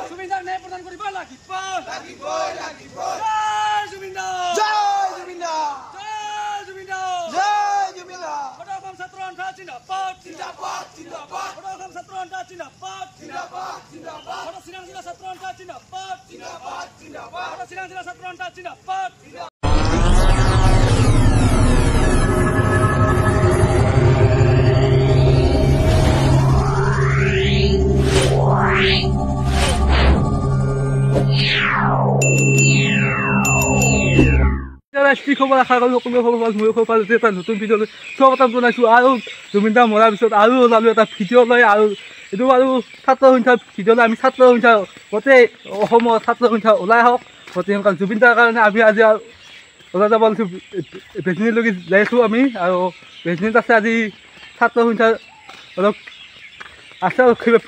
জুবিনদাক ন্যায় প্ৰদান কৰিব লাগিব ছাত্ৰ সন্থা জিন্দাবাদ অসম ছাত্ৰ সন্থা জিন্দাবাদ চিৰাং জিলা ছাত্ৰ সন্থা জিন্দাবাদ চিৰাং জিলা ছাত্ৰ সন্থা জিন্দাবাদ কি খবৰ আশা কৰোঁ সকলোৱে খবৰ ভাল ময়ো খবৰ পালোঁ এটা নতুন ভিডিঅ' লৈ স্বাগতম জনাইছোঁ আৰু জুবিনদা মৰাৰ পিছত আৰু ওলালোঁ এটা ভিডিঅ' লৈ আৰু এইটো আৰু ছাত্ৰ সংখ্যাৰ ভিডিঅ' লৈ আমি ছাত্ৰ সংখ্যা গোটেই অসমৰ ছাত্ৰ সংখ্যা ওলাই আহক গোটেই সোনকালে জুবিনদাৰ কাৰণে আমি আজি আৰু ওলাই যাব লৈছোঁ বেজনীলৈকে যাই আছোঁ আমি আৰু বেজনীত আছে আজি ছাত্ৰ সংখ্যাৰ অলপ আছে আৰু কিবা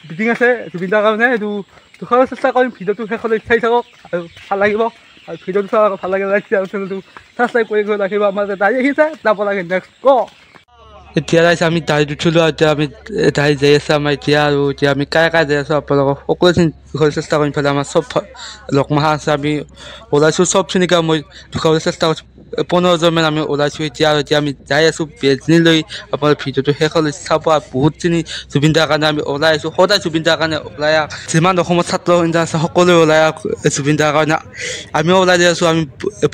মিটিং আছে জুবিনদাৰ কাৰণে এইটো দেখুৱাব চেষ্টা কৰিম ভিডিঅ'টো শেষলৈ চাই থাকক আৰু ভাল লাগিব আৰু ভিডিঅ'টো চাওক ভাল লাগে লাইক আৰু চেনেলটো ছাবস্ক্ৰাইব কৰি ৰাখিব আমাৰ দাড়ি আহিছে যাব লাগে নেক্সট ক এতিয়া যাইছে আমি দাড়িত উঠিলোঁ আৰু এতিয়া আমি দাড়ি যাই আছে আমাৰ এতিয়া আৰু এতিয়া আমি কাই যাই আছোঁ আপোনালোকক সকলোখিনি দেখুৱাবলৈ চেষ্টা কৰিম ইফালে আমাৰ চব লগমাহা আছে আমি ওলাইছোঁ চবখিনিকে মই দেখুৱাবলৈ চেষ্টা কৰিছোঁ 15জনমান আমি ওলাইছোঁ এতিয়া আৰু এতিয়া আমি যাই আছোঁ বেজনীলৈ আপোনাৰ ভিডিঅ'টো শেষলৈ চাব আৰু বহুতখিনি জুবিনদাৰ কাৰণে আমি ওলাই আহিছোঁ সদায় জুবিনদাৰ কাৰণে ওলাই যিমান অসমত ছাত্ৰ সংখ্যা আছে সকলোৱে ওলাই জুবিনদাৰ কাৰণে আমিও ওলাই যাই আছোঁ আমি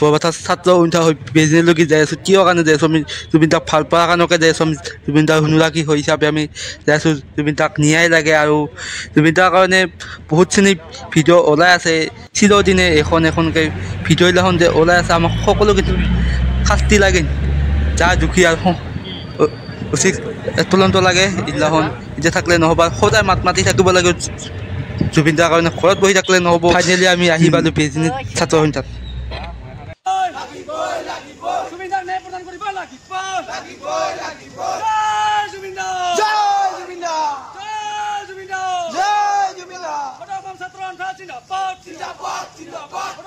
বৰপথাৰ ছাত্ৰ সংখ্যা হৈ বেজনীলৈকে যাই আছোঁ কিয় কাৰণে যাই আছোঁ আমি জুবিনদাক ভাল পোৱাৰ কাৰণকে যাই আছোঁ আমি জুবিনদাৰ অনুৰাগী হৈ হিচাপে আমি যাই আছোঁ জুবিনদাক ন্যায় লাগে আৰু জুবিনদাৰ কাৰণে বহুতখিনি ভিডিঅ' ওলাই আছে চিৰদিনে এখনকৈ ভিডিঅ' এইগিলাখন যে ওলাই আছে আমাক সকলো কিন্তু শাস্তি লাগে যাৰ দুখীয়া উচিত তুলন্ত লাগে এইগিলাখন এতিয়া থাকিলে নহ'ব সদায় মাত মাতি থাকিব লাগে জুবিনদাৰ কাৰণে ঘৰত বহি থাকিলে নহ'ব ফাইনেলি আমি আহি পালোঁ বেজনীত ছাত্ৰ সংখ্যাত জুবিনদাক ন্যায় প্ৰদান কৰিব লাগিব অসম ছাত্ৰ সন্থা জিন্দাবাদ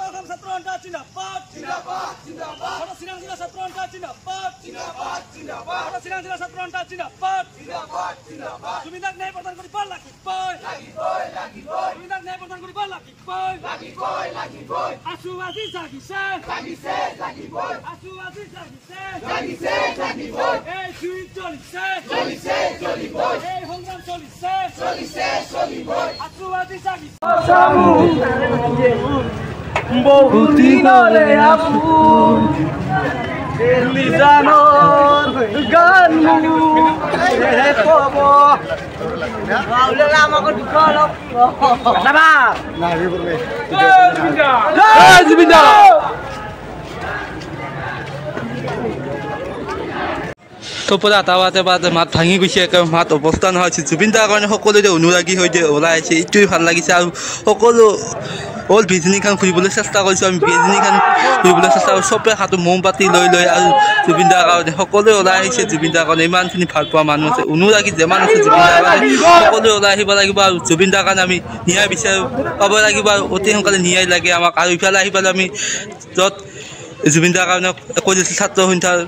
অসম ছাত্ৰ সন্থা জিন্দাবাদ চিৰাং জিলা ছাত্ৰ সন্থা জিন্দাবাদ চিৰাং জিলা ছাত্ৰ সন্থা জিন্দাবাদ জুবিনদাক ন্যায় প্ৰদান কৰিব লাগিব জুবিনদাক ন্যায় প্ৰদান কৰিব লাগিব আছো আজি জাগিছে আছো আজি জাগিছে এই জুই জ্বলিছে এই সংগ্ৰাম চলিছে আছো আজি জাগিছে বহুত দিনলে আপোন নিজানৰ গান ক'ব আমাক দুখ অলপ জুবিনদা চবৰে আটাবাতে বাতে মাত ভাঙি গৈছে একেবাৰে মাত অৱস্থা নোহোৱা হৈছে জুবিনদাৰ কাৰণে সকলোৱে অনুৰাগী হৈ ওলাই আহিছে এইটোৱে ভাল লাগিছে আৰু সকলো অল বেজনীখন ফুৰিবলৈ চেষ্টা কৰিছোঁ আমি বেজনীখন ফুৰিবলৈ চেষ্টা কৰিছোঁ চবে হাতত মমবাতি লৈ আৰু জুবিনদাৰ কাৰণে সকলোৱে ওলাই আহিছে জুবিনদাৰ কাৰণে ইমানখিনি ভাল পোৱা মানুহ আছে অনুৰাগী যিমান আছে জুবিনদাৰ কাৰণে সকলোৱে ওলাই আহিব লাগিব আৰু জুবিনদাৰ কাৰণে আমি ন্যায় বিচাৰোঁ পাব লাগিব আৰু অতি সোনকালে ন্যায় লাগে আমাক আৰু ইফালে আহি পালে আমি য'ত জুবিনদাৰ কাৰণে কৈ দিছোঁ ছাত্ৰ সংখ্যাৰ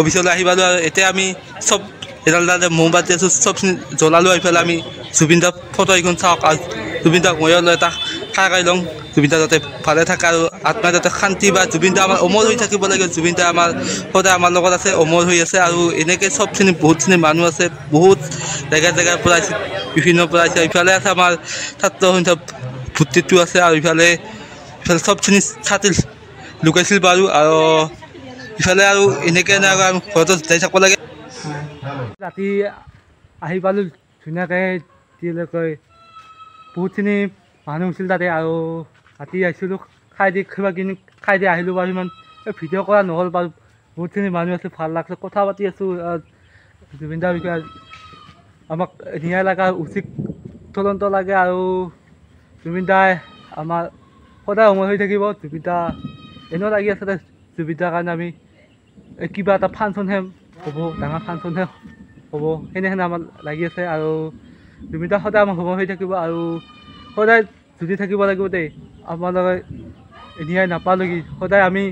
অফিচলৈ আহি পালোঁ আৰু এতিয়া আমি চব এডাল মমবাতি আছোঁ চবখিনি জ্বলালোঁ এইফালে আমি জুবিনদাৰ ফটো এইখন চাওক আৰু জুবিনদাক ময়ো লৈ এটা খাই লওঁ জুবিনদা যাতে ভালে থাকে আৰু আত্মা যাতে শান্তি বা জুবিনদা আমাৰ অমৰ হৈ থাকিব লাগে জুবিনদা আমাৰ সদায় আমাৰ লগত আছে অমৰ হৈ আছে আৰু এনেকৈ চবখিনি বহুতখিনি মানুহ আছে বহুত জেগাৰ পৰা আহিছে বিভিন্ন পৰা আহিছে ইফালে আছে আমাৰ ছাত্ৰ সংখ্যা ভৰ্তিটো আছে আৰু ইফালে চবখিনি ছাতি লুকাইছিল বাৰু আৰু ইফালে আৰু এনেকৈ আমি ঘৰতো যাই থাকিব লাগে ৰাতি আহি পালোঁ ধুনীয়াকৈ কয় বহুতখিনি মানুহ হৈছিল তাতে আৰু ৰাতি আহিছিলোঁ খাই দি আহিলোঁ বাৰু ইমান ভিডিঅ' কৰা নহ'ল বাৰু বহুতখিনি মানুহ আছে ভাল লাগছে কথা পাতি আছোঁ জুবিনদাৰ বিষয়ে আমাক ন্যায় লগা উচিত তদন্ত লাগে আৰু জুবিনদাই আমাৰ সদায় সময় হৈ থাকিব জুবিনদা এনেও লাগি আছে জুবিনদাৰ কাৰণে আমি কিবা এটা ফাংচনহে হ'ব ডাঙৰ ফাংচনহে হ'ব সেনেহেনে আমাৰ লাগি আছে আৰু জুবিনদা সদায় আমাৰ সময় হৈ থাকিব আৰু সদায় যুঁজি থাকিব লাগিব দেই আপোনালোকে ন্যায় নাপালেগি সদায় আমি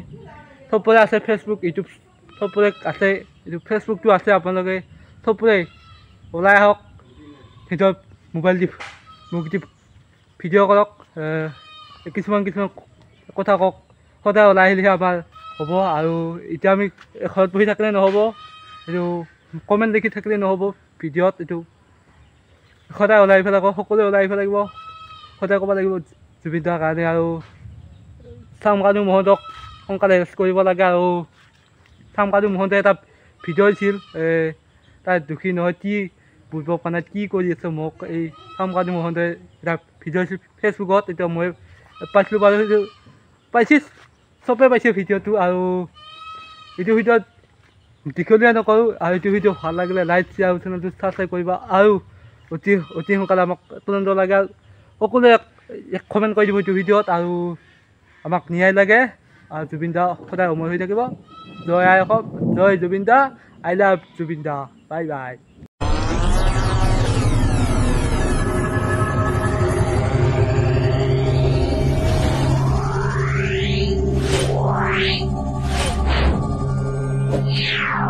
চবৰে আছে ফেচবুক ইউটিউব চবৰে আছে এইটো ফেচবুকটো আছে আপোনালোকে চবৰে ওলাই আহক নিজৰ মোবাইল দি মোক যদি ভিডিঅ' কৰক কিছুমান কথা কওক সদায় ওলাই আহিলেহে আমাৰ হ'ব আৰু এতিয়া আমি ঘৰত বহি থাকিলে নহ'ব এইটো কমেণ্ট লিখি থাকিলে নহ'ব ভিডিঅ'ত এইটো সদায় ওলাই আহিব লাগিব সকলোৱে ওলাই আহিব লাগিব সদায় ক'ব লাগিব জুবিন দাৰ কাৰণে আৰু চামকানু মহন্তক সোনকালে এৰেষ্ট কৰিব লাগে আৰু চামকানু মহন্তে এটা ভিডিঅ' দিছিল তাই দুখী নহয় কি বুজিব পৰা নাই কি কৰি আছে মোক এই চামকানু মহন্তে এটা ভিডিঅ' দিছিল ফেচবুকত এতিয়া মই পাইছিলোঁ বাৰু সেইটো পাইছিল চবেই পাইছে ভিডিঅ'টো আৰু এইটো ভিডিঅ'ত দীঘলীয়া নকৰোঁ আৰু এইটো ভিডিঅ' ভাল লাগিলে লাইক শ্বেয়াৰ আৰু চেনেলটো ছাবস্ক্ৰাইব কৰিবা আৰু অতি সোনকালে আমাক তদন্ত লাগে আৰু সকলোৱে কমেণ্ট কৰি দিব এইটো ভিডিঅ'ত আৰু আমাক ন্যায় লাগে আৰু জুবিন দা সদায় অমৰ হৈ থাকিব জয় আই অসম জয় জুবিন দা I love Zubeen the bye bye Yeah.